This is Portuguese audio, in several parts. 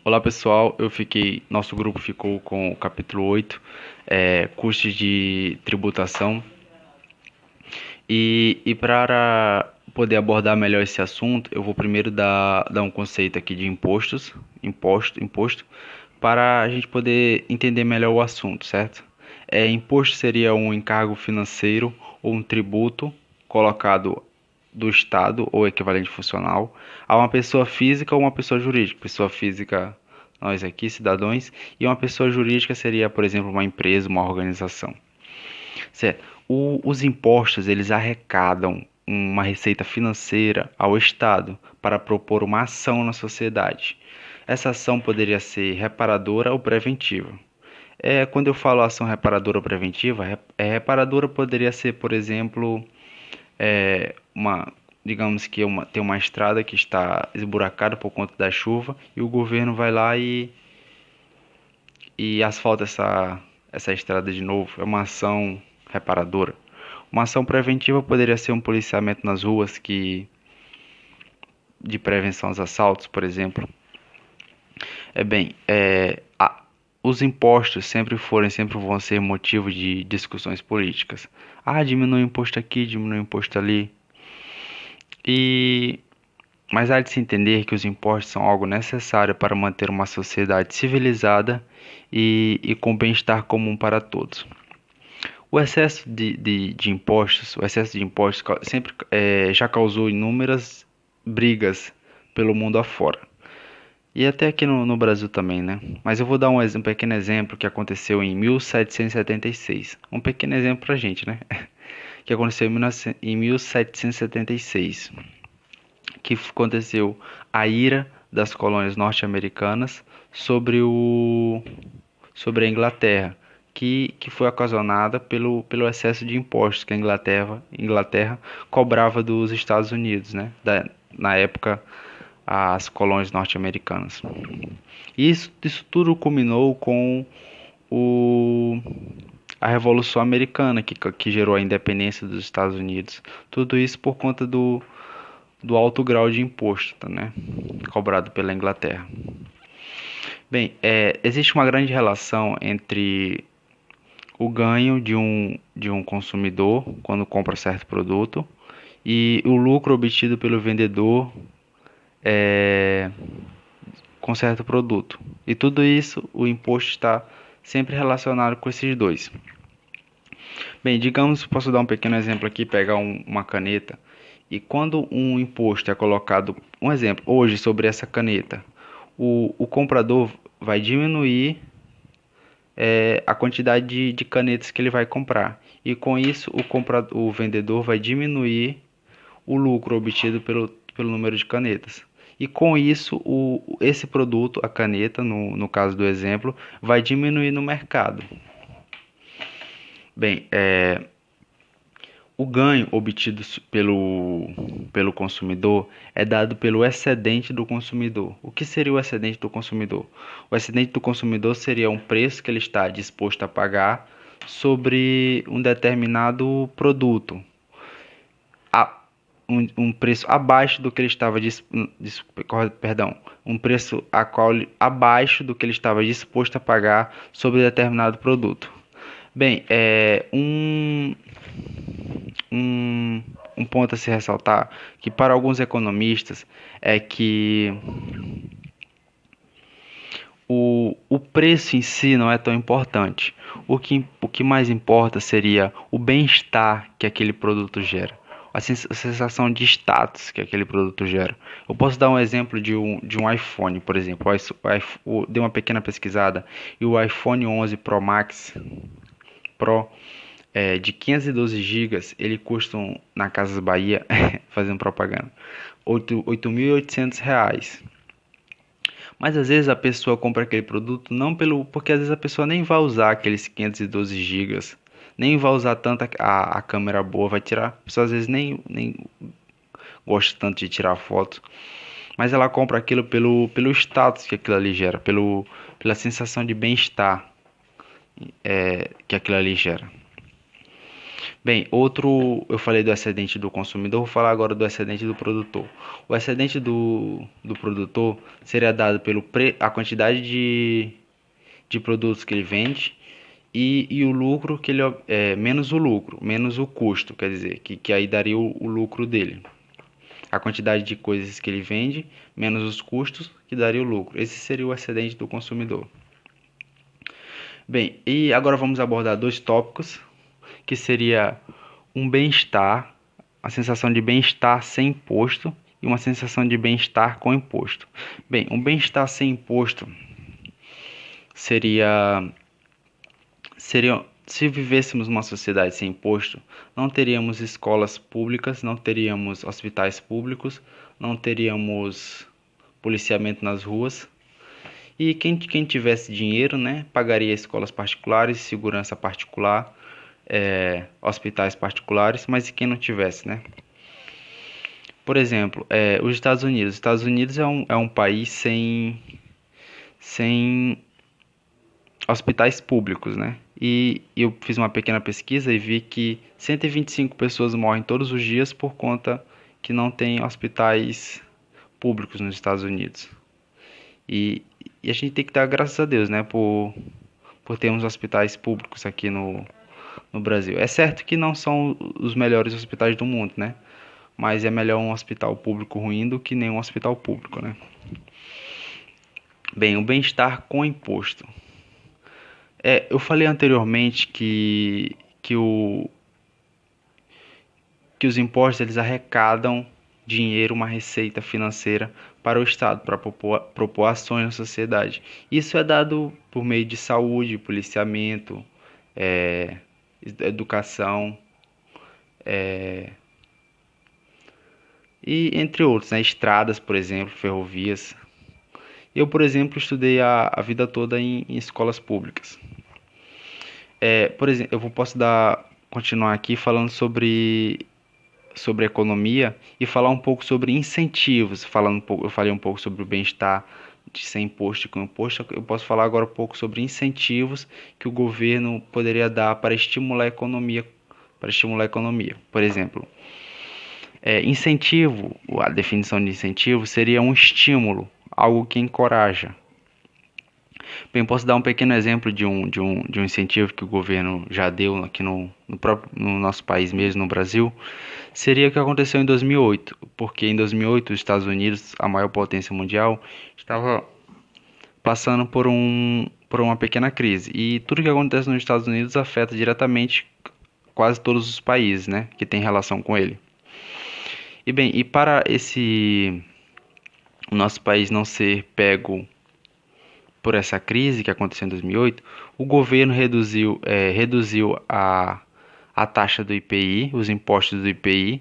Olá pessoal, nosso grupo ficou com o capítulo 8, custos de tributação. E para poder abordar melhor esse assunto, eu vou primeiro dar um conceito aqui de imposto, para a gente poder entender melhor o assunto, certo? Imposto seria um encargo financeiro ou um tributo colocado do Estado ou equivalente funcional a uma pessoa física ou uma pessoa jurídica. Pessoa física, nós aqui, cidadãos, e uma pessoa jurídica seria, por exemplo, uma empresa, uma organização. Certo? Os impostos, eles arrecadam uma receita financeira ao Estado para propor uma ação na sociedade. Essa ação poderia ser reparadora ou preventiva. Quando eu falo ação reparadora ou preventiva, reparadora poderia ser, por exemplo, digamos que tem uma estrada que está esburacada por conta da chuva e o governo vai lá e asfalta essa estrada de novo. É uma ação reparadora. Uma ação preventiva poderia ser um policiamento nas ruas de prevenção aos assaltos, por exemplo. É bem, é, a, os impostos sempre vão ser motivo de discussões políticas. Ah, diminui o imposto aqui, diminui o imposto ali. E mas há de se entender que os impostos são algo necessário para manter uma sociedade civilizada e com bem-estar comum para todos. O excesso de impostos sempre já causou inúmeras brigas pelo mundo afora. E até aqui no Brasil também, né? Mas eu vou dar um pequeno exemplo que aconteceu em 1776. Um pequeno exemplo pra gente, né? Que aconteceu em 1776. Que aconteceu a ira das colônias norte-americanas sobre sobre a Inglaterra, que foi ocasionada pelo excesso de impostos que a Inglaterra cobrava dos Estados Unidos, né? Na época, as colônias norte-americanas. E isso tudo culminou com o, a Revolução Americana, que gerou a independência dos Estados Unidos. Tudo isso por conta do alto grau de imposto, né, cobrado pela Inglaterra. Bem, existe uma grande relação entre o ganho de um consumidor quando compra certo produto e o lucro obtido pelo vendedor com certo produto. E tudo isso, o imposto está sempre relacionado com esses dois. Bem, digamos, posso dar um pequeno exemplo aqui, pegar uma caneta. E quando um imposto é colocado, um exemplo, hoje sobre essa caneta, o comprador vai diminuir a quantidade de canetas que ele vai comprar. E com isso, o vendedor vai diminuir o lucro obtido pelo número de canetas. E com isso, esse produto, a caneta, no caso do exemplo, vai diminuir no mercado. Bem, o ganho obtido pelo consumidor é dado pelo excedente do consumidor. O que seria o excedente do consumidor? O excedente do consumidor seria um preço que ele está disposto a pagar sobre um determinado produto, a, um preço abaixo do que ele estava perdão, um preço abaixo do que ele estava disposto a pagar sobre determinado produto. Bem, um, um ponto a se ressaltar que para alguns economistas é que o preço em si não é tão importante. O que mais importa seria o bem-estar que aquele produto gera, a sensação de status que aquele produto gera. Eu posso dar um exemplo de um iPhone, por exemplo. Dei uma pequena pesquisada e o iPhone 11 Pro Max Pro de 512 gigas, ele custa na Casas Bahia, fazendo propaganda, R$ 8.800. Mas às vezes a pessoa compra aquele produto não porque às vezes a pessoa nem vai usar aqueles 512 gigas, nem vai usar tanto a câmera boa, vai tirar, a pessoa às vezes nem gosta tanto de tirar foto, mas ela compra aquilo pelo status que aquilo ali gera, pela sensação de bem-estar que aquilo ali gera. Bem, outro, eu falei do excedente do consumidor, vou falar agora do excedente do produtor. O excedente do produtor seria dado pelo a quantidade de produtos que ele vende e o lucro que ele menos o lucro, menos o custo, quer dizer, que aí daria o lucro dele. A quantidade de coisas que ele vende menos os custos que daria o lucro. Esse seria o excedente do consumidor. Bem, e agora vamos abordar dois tópicos, que seria um bem-estar, a sensação de bem-estar sem imposto e uma sensação de bem-estar com imposto. Bem, um bem-estar sem imposto seria se vivêssemos uma sociedade sem imposto, não teríamos escolas públicas, não teríamos hospitais públicos, não teríamos policiamento nas ruas. E quem tivesse dinheiro, né, pagaria escolas particulares, segurança particular, hospitais particulares, mas e quem não tivesse, né? Por exemplo, os Estados Unidos. Os Estados Unidos é um país sem hospitais públicos, né? E eu fiz uma pequena pesquisa e vi que 125 pessoas morrem todos os dias por conta que não tem hospitais públicos nos Estados Unidos. E, e a gente tem que dar graças a Deus, né, por termos hospitais públicos aqui no Brasil. É certo que não são os melhores hospitais do mundo, né? Mas é melhor um hospital público ruim do que nenhum hospital público, né? Bem, o bem-estar com imposto. Eu falei anteriormente que os impostos eles arrecadam dinheiro, uma receita financeira para o Estado, para propor ações na sociedade. Isso é dado por meio de saúde, policiamento, é, educação e entre outros, né? Estradas, por exemplo, ferrovias. Eu, por exemplo, estudei a vida toda em escolas públicas. Por exemplo, posso continuar aqui falando sobre economia e falar um pouco sobre incentivos. Eu falei um pouco sobre o bem-estar de sem imposto e com imposto. Eu posso falar agora um pouco sobre incentivos que o governo poderia dar para estimular a economia, Por exemplo, incentivo, a definição de incentivo seria um estímulo, algo que encoraja. Bem, posso dar um pequeno exemplo de um incentivo que o governo já deu aqui no nosso país mesmo, no Brasil. Seria o que aconteceu em 2008, porque em 2008 os Estados Unidos, a maior potência mundial, estava passando por uma pequena crise. E tudo que acontece nos Estados Unidos afeta diretamente quase todos os países, né, que tem relação com ele. E bem, e para o nosso país não ser pego por essa crise que aconteceu em 2008, o governo reduziu a taxa do IPI, os impostos do IPI,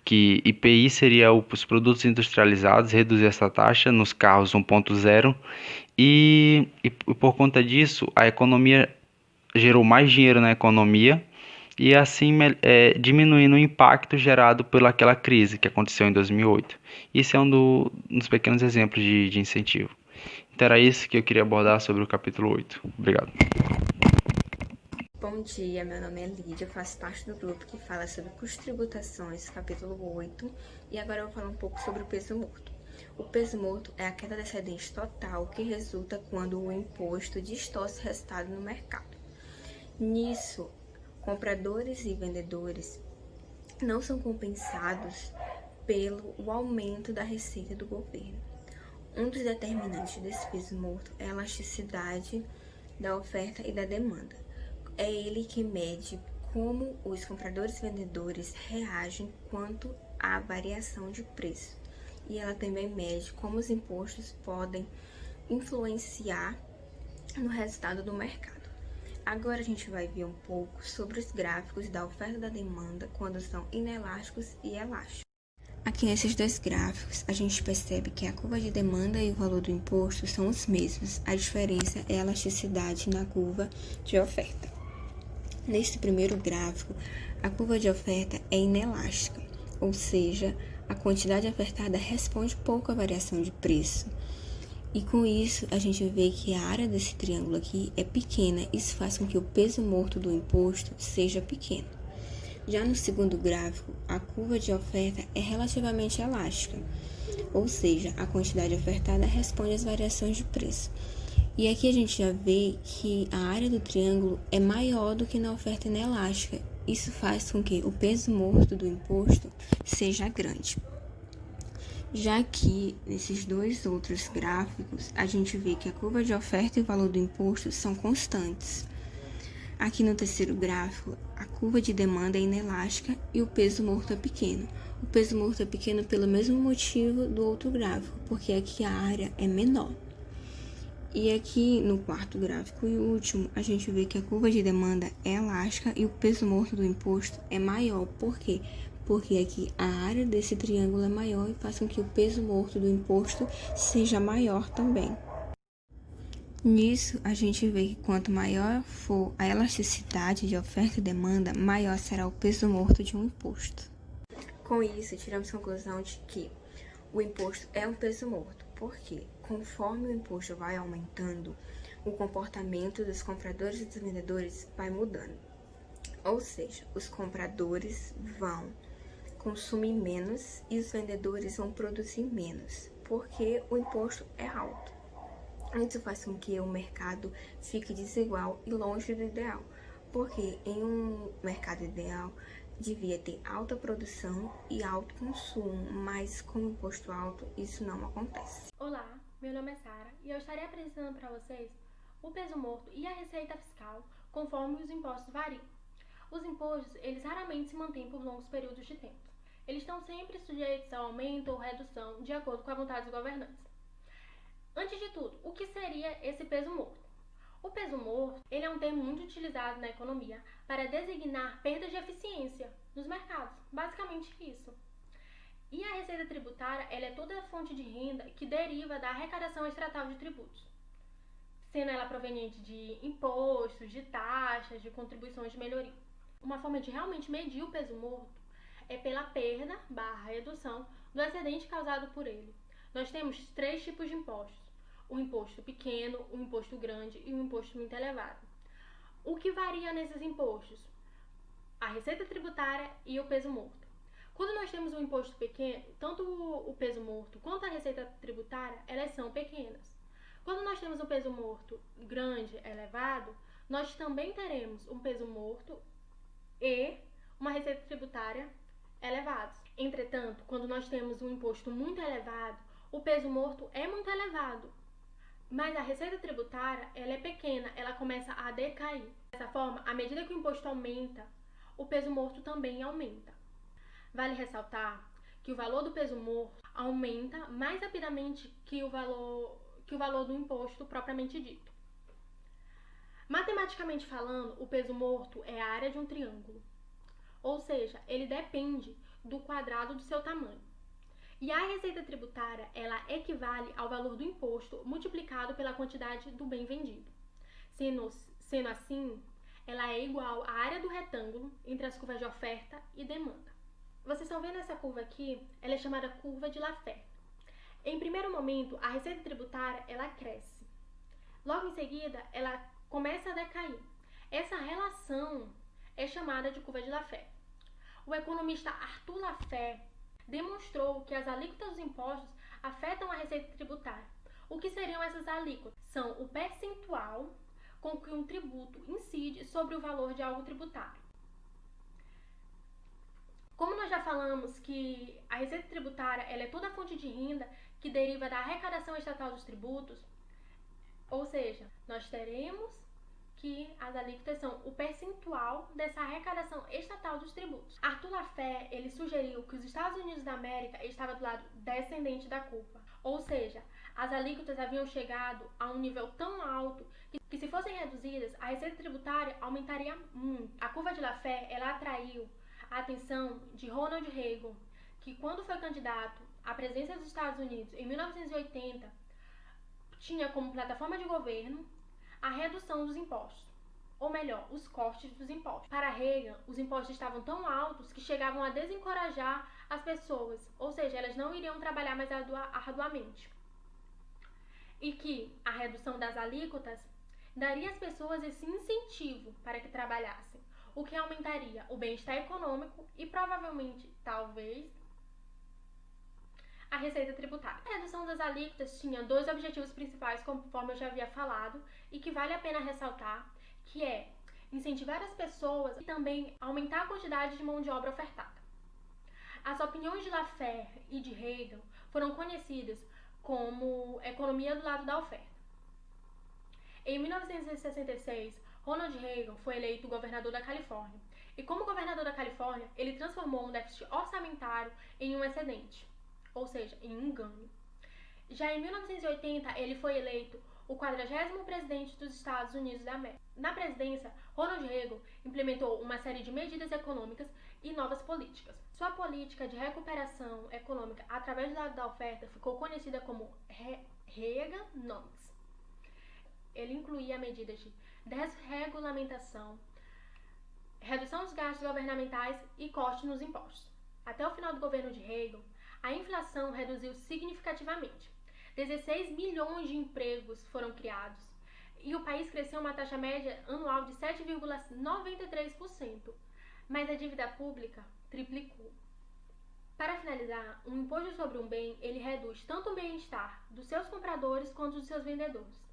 que IPI seria os produtos industrializados, reduzir essa taxa nos carros 1.0 e por conta disso a economia gerou mais dinheiro na economia e assim diminuindo o impacto gerado pelaquela crise que aconteceu em 2008. Isso é dos pequenos exemplos de incentivo. Então era isso que eu queria abordar sobre o capítulo 8. Obrigado. Bom dia, meu nome é Lídia, eu faço parte do grupo que fala sobre custos e tributações, capítulo 8, e agora eu vou falar um pouco sobre o peso morto. O peso morto é a queda de excedente total que resulta quando o imposto distorce o resultado no mercado. Nisso, compradores e vendedores não são compensados pelo aumento da receita do governo. Um dos determinantes desse peso morto é a elasticidade da oferta e da demanda. É ele que mede como os compradores e vendedores reagem quanto à variação de preço. E ela também mede como os impostos podem influenciar no resultado do mercado. Agora a gente vai ver um pouco sobre os gráficos da oferta e da demanda quando são inelásticos e elásticos. Aqui nesses dois gráficos, a gente percebe que a curva de demanda e o valor do imposto são os mesmos. A diferença é a elasticidade na curva de oferta. Neste primeiro gráfico, a curva de oferta é inelástica, ou seja, a quantidade ofertada responde pouco à variação de preço. E com isso, a gente vê que a área desse triângulo aqui é pequena. Isso faz com que o peso morto do imposto seja pequeno. Já no segundo gráfico, a curva de oferta é relativamente elástica, ou seja, a quantidade ofertada responde às variações de preço. E aqui a gente já vê que a área do triângulo é maior do que na oferta inelástica. Isso faz com que o peso morto do imposto seja grande. Já que nesses dois outros gráficos, a gente vê que a curva de oferta e o valor do imposto são constantes. Aqui no terceiro gráfico, a curva de demanda é inelástica e o peso morto é pequeno. O peso morto é pequeno pelo mesmo motivo do outro gráfico, porque aqui a área é menor. E aqui no quarto gráfico e último, a gente vê que a curva de demanda é elástica e o peso morto do imposto é maior. Por quê? Porque aqui a área desse triângulo é maior e faz com que o peso morto do imposto seja maior também. Nisso, a gente vê que quanto maior for a elasticidade de oferta e demanda, maior será o peso morto de um imposto. Com isso, tiramos a conclusão de que o imposto é um peso morto, porque conforme o imposto vai aumentando, o comportamento dos compradores e dos vendedores vai mudando. Ou seja, os compradores vão consumir menos e os vendedores vão produzir menos, porque o imposto é alto. Isso faz com que o mercado fique desigual e longe do ideal, porque em um mercado ideal devia ter alta produção e alto consumo, mas com o imposto alto isso não acontece. Olá, meu nome é Sara e eu estarei apresentando para vocês o peso morto e a receita fiscal conforme os impostos variam. Os impostos, eles raramente se mantêm por longos períodos de tempo. Eles estão sempre sujeitos a aumento ou redução de acordo com a vontade dos governantes. Antes de tudo, o que seria esse peso morto? O peso morto, ele é um termo muito utilizado na economia para designar perdas de eficiência nos mercados, basicamente isso. E a receita tributária, ela é toda a fonte de renda que deriva da arrecadação estatal de tributos, sendo ela proveniente de impostos, de taxas, de contribuições de melhoria. Uma forma de realmente medir o peso morto é pela perda/redução do excedente causado por ele. Nós temos 3 tipos de impostos: o imposto pequeno, o imposto grande e o imposto muito elevado. O que varia nesses impostos? A receita tributária e o peso morto. Quando nós temos um imposto pequeno, tanto o peso morto quanto a receita tributária, elas são pequenas. Quando nós temos um peso morto grande, elevado, nós também teremos um peso morto e uma receita tributária elevados. Entretanto, quando nós temos um imposto muito elevado, o peso morto é muito elevado, mas a receita tributária ela é pequena, ela começa a decair. Dessa forma, à medida que o imposto aumenta, o peso morto também aumenta. Vale ressaltar que o valor do peso morto aumenta mais rapidamente que o valor do imposto propriamente dito. Matematicamente falando, o peso morto é a área de um triângulo, ou seja, ele depende do quadrado do seu tamanho. E a receita tributária, ela equivale ao valor do imposto multiplicado pela quantidade do bem vendido. Sendo assim, ela é igual à área do retângulo entre as curvas de oferta e demanda. Vocês estão vendo essa curva aqui? Ela é chamada curva de Laffer. Em primeiro momento, a receita tributária, ela cresce. Logo em seguida, ela começa a decair. Essa relação é chamada de curva de Laffer. O economista Arthur Laffer demonstrou que as alíquotas dos impostos afetam a receita tributária. O que seriam essas alíquotas? São o percentual com que um tributo incide sobre o valor de algo tributário. Como nós já falamos que a receita tributária ela é toda a fonte de renda que deriva da arrecadação estatal dos tributos, ou seja, nós teremos que as alíquotas são o percentual dessa arrecadação estatal dos tributos. Arthur Laffer, ele sugeriu que os Estados Unidos da América estavam do lado descendente da curva, ou seja, as alíquotas haviam chegado a um nível tão alto que se fossem reduzidas, a receita tributária aumentaria muito. A curva de Laffer, ela atraiu a atenção de Ronald Reagan, que quando foi candidato à presidência dos Estados Unidos em 1980, tinha como plataforma de governo a redução dos impostos, ou melhor, os cortes dos impostos. Para Reagan, os impostos estavam tão altos que chegavam a desencorajar as pessoas, ou seja, elas não iriam trabalhar mais arduamente. E que a redução das alíquotas daria às pessoas esse incentivo para que trabalhassem. o que aumentaria o bem-estar econômico e provavelmente, talvez, a receita tributária. A redução das alíquotas tinha dois objetivos principais, conforme eu já havia falado, e que vale a pena ressaltar, que é incentivar as pessoas e também aumentar a quantidade de mão de obra ofertada. As opiniões de Laffer e de Reagan foram conhecidas como economia do lado da oferta. Em 1966, Ronald Reagan foi eleito governador da Califórnia, e como governador da Califórnia, ele transformou um déficit orçamentário em um excedente, ou seja, em um ganho. Já em 1980, ele foi eleito o 40º presidente dos Estados Unidos da América. Na presidência, Ronald Reagan implementou uma série de medidas econômicas e novas políticas. Sua política de recuperação econômica através do lado da oferta ficou conhecida como Reaganomics. Ele incluía medidas de desregulamentação, redução dos gastos governamentais e corte nos impostos. Até o final do governo de Reagan, a inflação reduziu significativamente. 16 milhões de empregos foram criados e o país cresceu uma taxa média anual de 7,93%, mas a dívida pública triplicou. Para finalizar, um imposto sobre um bem, ele reduz tanto o bem-estar dos seus compradores quanto dos seus vendedores.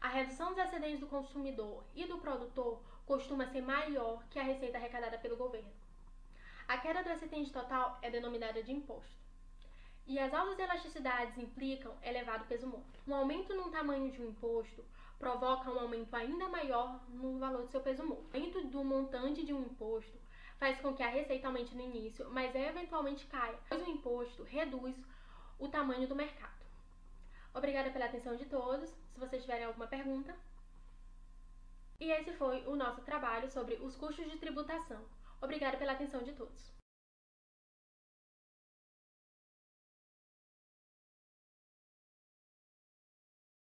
A redução dos excedentes do consumidor e do produtor costuma ser maior que a receita arrecadada pelo governo. A queda do excedente total é denominada de imposto. E as altas elasticidades implicam elevado peso morto. Um aumento no tamanho de um imposto provoca um aumento ainda maior no valor do seu peso morto. O aumento do montante de um imposto faz com que a receita aumente no início, mas eventualmente caia, pois o imposto reduz o tamanho do mercado. Obrigada pela atenção de todos. Se vocês tiverem alguma pergunta. E esse foi o nosso trabalho sobre os custos de tributação. Obrigada pela atenção de todos.